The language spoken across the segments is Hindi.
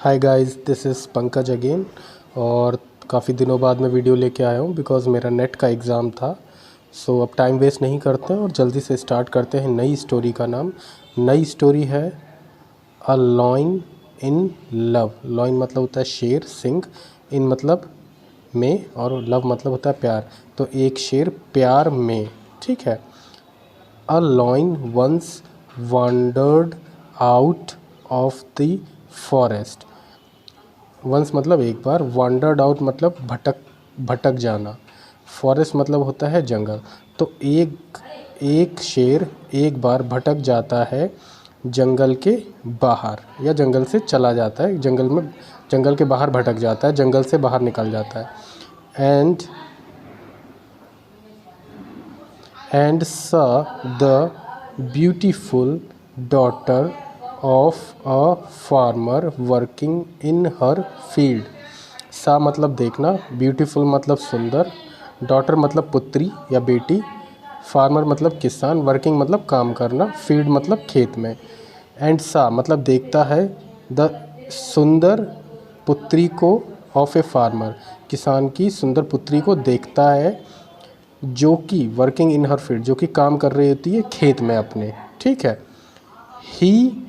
Hi guys, this is Pankaj again. और काफ़ी दिनों बाद मैं वीडियो लेके आया हूँ बिकॉज़ मेरा नेट का एग्ज़ाम था। सो अब टाइम वेस्ट नहीं करते हैं और जल्दी से स्टार्ट करते हैं नई स्टोरी का नाम। नई स्टोरी है a lion in love. Lion मतलब होता है शेर, सिंह, इन मतलब में, और लव मतलब होता है प्यार। तो एक शेर प्यार में, ठीक है। A lion once wandered out of the forest. Once मतलब एक बार, wandered आउट मतलब भटक जाना, फॉरेस्ट मतलब होता है जंगल। तो एक शेर एक बार भटक जाता है जंगल के बाहर, या जंगल से चला जाता है, जंगल के बाहर भटक जाता है, जंगल से बाहर निकल जाता है। And saw the beautiful daughter of a farmer working in her field। सा मतलब देखना, ब्यूटीफुल मतलब सुंदर, डॉटर मतलब पुत्री या बेटी, फार्मर मतलब किसान, वर्किंग मतलब काम करना, फील्ड मतलब खेत में। एंड सा मतलब देखता है, द सुंदर पुत्री को, ऑफ ए फार्मर किसान की सुंदर पुत्री को देखता है, जो कि वर्किंग इन हर फील्ड जो कि काम कर रही होती है खेत में अपने, ठीक है। He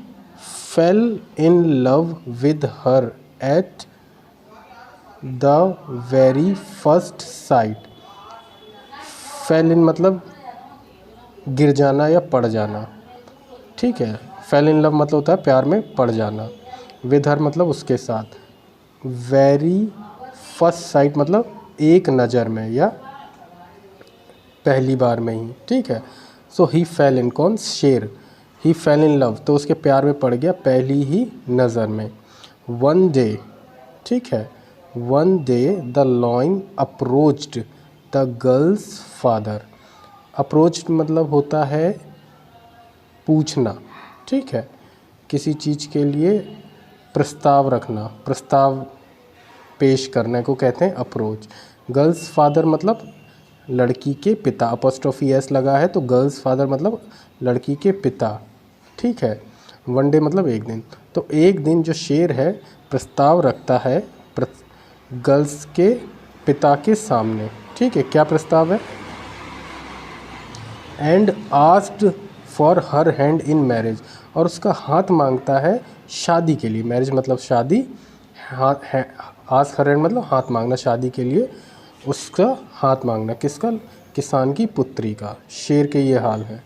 fell in love with her at the very first sight. Fell in मतलब गिर जाना या पड़ जाना, ठीक है। फेल इन लव मतलब होता है प्यार में पड़ जाना, विद हर मतलब उसके साथ, वेरी फर्स्ट साइट मतलब एक नज़र में या पहली बार में ही, ठीक है। सो ही फेल इन, कौन, शेर, ही फेल इन लव तो उसके प्यार में पड़ गया पहली ही नज़र में। वन डे, ठीक है। One day the lion approached the girl's father. Approached मतलब होता है पूछना, ठीक है। किसी चीज़ के लिए प्रस्ताव रखना, प्रस्ताव पेश करने को कहते हैं अप्रोच। गर्ल्स फादर मतलब लड़की के पिता, अपॉस्ट्रोफी एस लगा है तो गर्ल्स फादर मतलब लड़की के पिता, ठीक है। वन डे मतलब एक दिन। तो एक दिन जो शेर है प्रस्ताव रखता है गर्ल्स के पिता के सामने, ठीक है। क्या प्रस्ताव है? And asked for her hand in marriage, और उसका हाथ मांगता है शादी के लिए। मैरिज मतलब शादी, आस्क हर हैंड मतलब हाथ मांगना शादी के लिए, उसका हाथ मांगना किसका? किसान की पुत्री का। शेर के ये हाल है।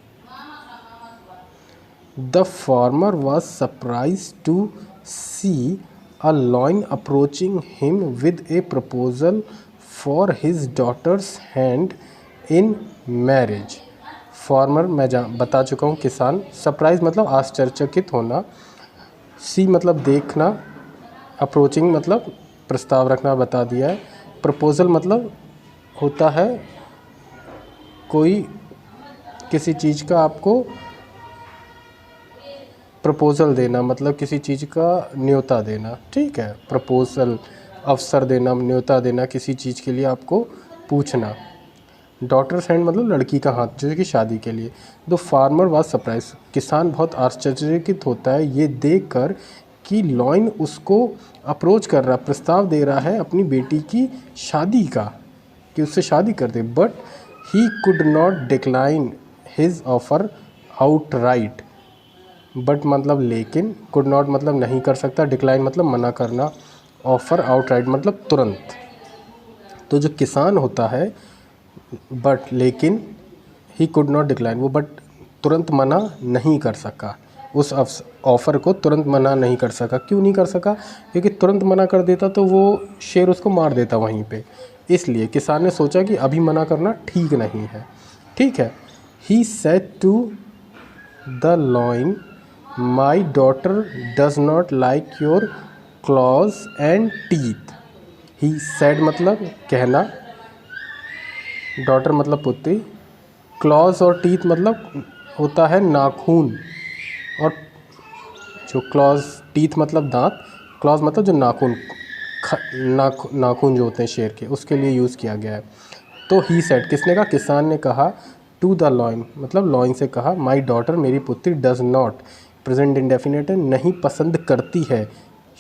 The farmer was surprise to see a lion approaching him with a proposal for his daughter's hand in marriage. Farmer मैं बता चुका हूँ, किसान। सरप्राइज मतलब आश्चर्यचकित होना, सी मतलब देखना, अप्रोचिंग मतलब प्रस्ताव रखना, बता दिया है। प्रपोजल मतलब होता है कोई किसी चीज़ का आपको प्रपोज़ल देना, मतलब किसी चीज़ का न्योता देना, ठीक है। प्रपोज़ल अवसर देना, न्योता देना, किसी चीज़ के लिए आपको पूछना। डॉटर्स हैंड मतलब लड़की का हाथ, जो कि शादी के लिए। द फार्मर वाज सरप्राइज, किसान बहुत आश्चर्यचकित होता है ये देखकर कि लॉइन उसको अप्रोच कर रहा, प्रस्ताव दे रहा है अपनी बेटी की शादी का, कि उससे शादी कर दे। But he could not decline his offer outright. But मतलब लेकिन, कुड नॉट मतलब नहीं कर सकता, डिक्लाइन मतलब मना करना, ऑफ़र आउटराइट मतलब तुरंत। तो जो किसान होता है, बट लेकिन, ही कुड नॉट डिक्लाइन, वो बट तुरंत मना नहीं कर सका, उस ऑफ़र को तुरंत मना नहीं कर सका। क्यों नहीं कर सका? क्योंकि तुरंत मना कर देता तो वो शेर उसको मार देता वहीं पे। इसलिए किसान ने सोचा कि अभी मना करना ठीक नहीं है, ठीक है। He said to the lion, my daughter does not like your claws and teeth. He said मतलब कहना, डॉटर मतलब पुत्री, क्लॉज और टीथ मतलब होता है नाखून, और जो क्लॉज, टीथ मतलब दांत, क्लॉज मतलब जो नाखून, नाखून जो होते हैं शेर के, उसके लिए यूज़ किया गया है। तो ही सेड किसने कहा? किसान ने कहा। टू द लॉइन मतलब लॉइन से कहा, माई डॉटर मेरी पुत्री, डज नॉट प्रेजेंट इंडेफिनेट है नहीं पसंद करती है,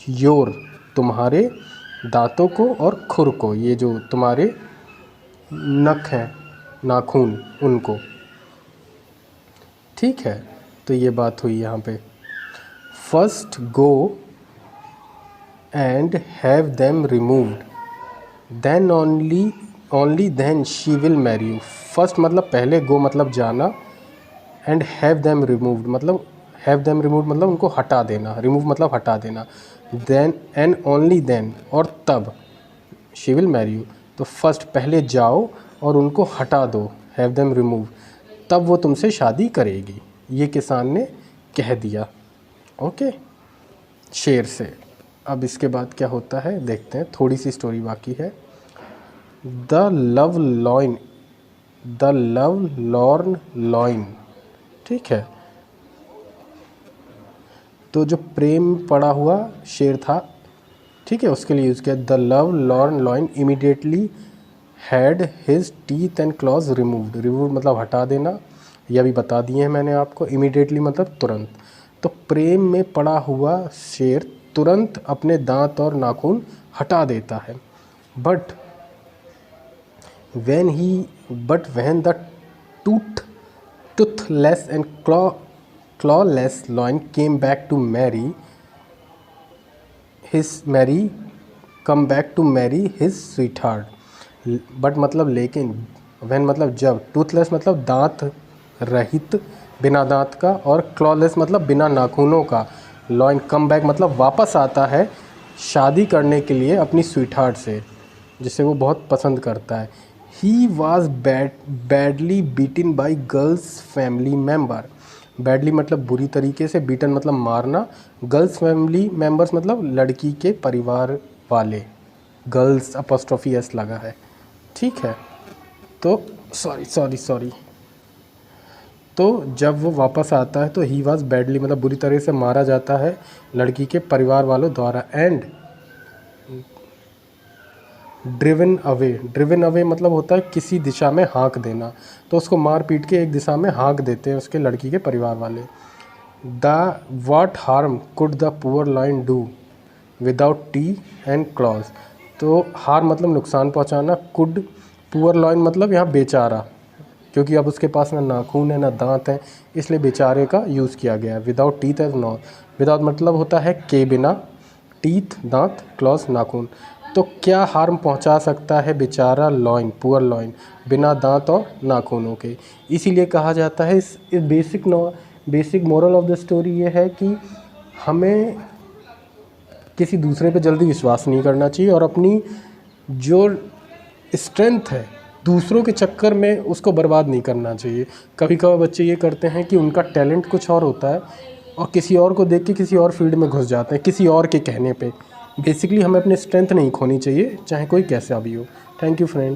योर तुम्हारे दांतों को और खुर को, ये जो तुम्हारे नख हैं, नाखून, उनको। ठीक है, तो ये बात हुई यहाँ पे। First go and have them removed, then only then she will marry you. First मतलब पहले, गो मतलब जाना, एंड हैव देम रिमूव्ड मतलब उनको हटा देना, रिमूव मतलब हटा देना, देन एंड ओनली देन और तब शी विल मैरी यू। तो फर्स्ट पहले जाओ और उनको हटा दो, हैव देम रिमूव, तब वो तुमसे शादी करेगी, ये किसान ने कह दिया। ओके, शेर से। अब इसके बाद क्या होता है देखते हैं, थोड़ी सी स्टोरी बाकी है। द लव लॉर्न लॉइन, ठीक है, तो जो प्रेम पड़ा हुआ शेर था, ठीक है, उसके लिए यूज़ किया। The lovelorn lion immediately had his teeth and claws removed, remove मतलब हटा देना, यह भी बता दिए हैं मैंने आपको। इमीडिएटली मतलब तुरंत। तो प्रेम में पड़ा हुआ शेर तुरंत अपने दांत और नाखून हटा देता है। But when the toothless and clawless lion came back to marry his sweetheart, but मतलब लेकिन, when मतलब जब, टूथलेस मतलब दांत रहित, बिना दांत का, और क्लॉलेस मतलब बिना नाखूनों का, लॉइन कम बैक मतलब वापस आता है शादी करने के लिए अपनी स्वीटहार्ट से, जिसे वो बहुत पसंद करता है। He was badly beaten by girls family member, badly मतलब बुरी तरीके से, बीटन मतलब मारना, गर्ल्स फैमिली मेम्बर्स मतलब लड़की के परिवार वाले, गर्ल्स अपॉस्ट्रोफी एस लगा है, ठीक है। तो सॉरी तो जब वो वापस आता है तो ही वॉज बैडली मतलब बुरी तरह से मारा जाता है लड़की के परिवार वालों द्वारा, एंड ड्रिवन अवे मतलब होता है किसी दिशा में हाँक देना, तो उसको मार पीट के एक दिशा में हाँक देते हैं उसके लड़की के परिवार वाले। What harm could the poor lion do without teeth and claws, तो हार्म मतलब नुकसान पहुंचाना, कुड पुअर लायन मतलब यहाँ बेचारा, क्योंकि अब उसके पास ना नाखून है ना दांत है, इसलिए बेचारे का यूज़ किया गया है। विदाउट टीथ एज नॉ, विदाउट मतलब होता है के बिना, टीथ दांत, क्लॉज नाखून। तो क्या हार्म पहुंचा सकता है बेचारा लॉइन, पुअर लॉइन, बिना दांत और नाखूनों के। इसीलिए कहा जाता है, इस basic moral of the story ये है कि हमें किसी दूसरे पे जल्दी विश्वास नहीं करना चाहिए, और अपनी जो स्ट्रेंथ है दूसरों के चक्कर में उसको बर्बाद नहीं करना चाहिए। कभी कभार बच्चे ये करते हैं कि उनका टैलेंट कुछ और होता है और किसी और को देख के किसी और फील्ड में घुस जाते हैं किसी और के कहने पे। बेसिकली हमें अपनी स्ट्रेंथ नहीं खोनी चाहिए, चाहे कोई कैसा भी हो। Thank you friends.